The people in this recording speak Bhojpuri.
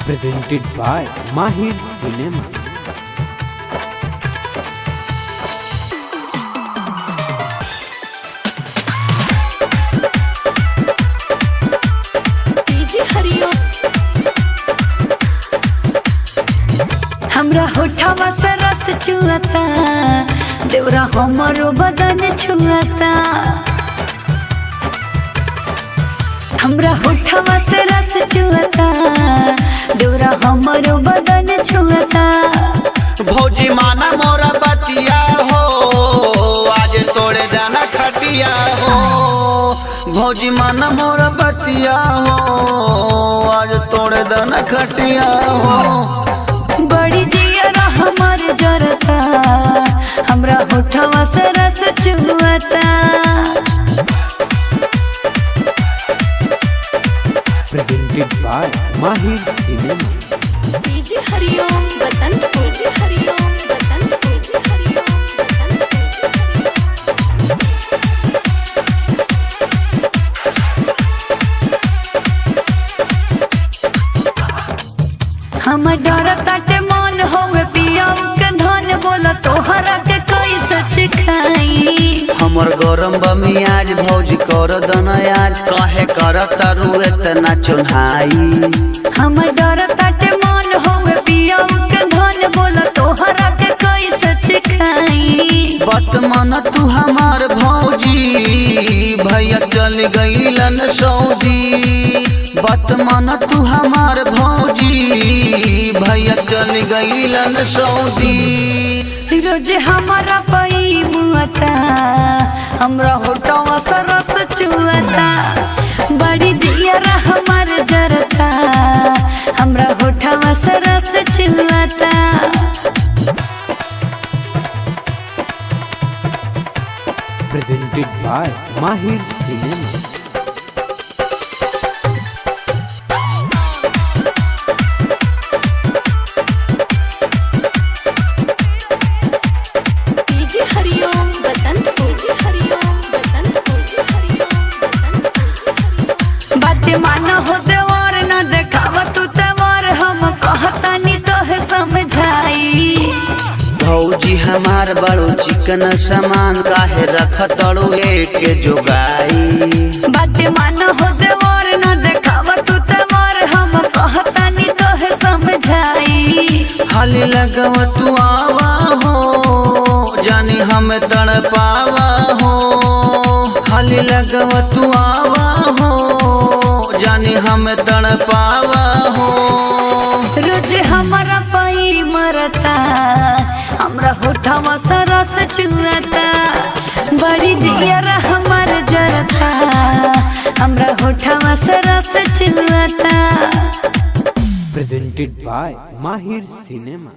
Presented by Mahir Cinema. हमरा होठवा से रस चुआता, देवरा हमरो बदन छुआता। हमरा होठवा से रस चुआता, देवरा हमरो बदन छुआता। भौजी माना मोरा बतिया हो, आज तोड़े दाना खटिया हो। भौजी माना मोरा बतिया हो, आज तोड़े दाना खटिया हो। बड़ी जियरा हमार जरता, हमरा होठवा से रस चुआता। Presented by Mahir Cinema. DJ Hariom Basant, DJ Hariom Basant, DJ Hariom Basant, हम डरताटे मन होवे पिया के धन, बोला तोहरा के कैसे सिखाई। हमर गरम बमियाज भौजी कर दना आज, काहे करत तारू इतना चुन्हाई। हम डरताटे मन होवे पिया के धन, बोला तोहरा के कैसे सिखाई। बात मन तू हमार भौजी, भैया चल गईलन सऊदी। बात मन तू हमार भौजी, भैया चल गईलन सऊदी। रोज हमारा पई मुआता, हमरा होठवा से रस चुआता। बड़ी जियरा हमार जरता, हमरा होठवा से रस चुआता। Presented by Mahir Cinema. DJ Hariom Basant, DJ Hariom Basant, DJ Hariom Basant, DJ Hariom. बातें माना हो देवर ना देखावा तू तेवर, हम कहतानी तोहे समझाई। भौजी हमार बड़ो चिकन सामान, काहे रखत तड़ो एक जोगाई। बातें माना हो देवर ना देखावा तू तेवर, हम कहतानी तोहे समझाई। हाली लगव तू आवा हो, जानी हम तड़ पावा हो। हाली लगव तू आवा हो, जानी हम तड़ पावा हो। रोज हमारा पाई मरता, हमरा होठवा से रस चुआता। बड़ी जियरा हमार जरता, हमरा होठवा से रस चुआता। Presented by Mahir Cinema.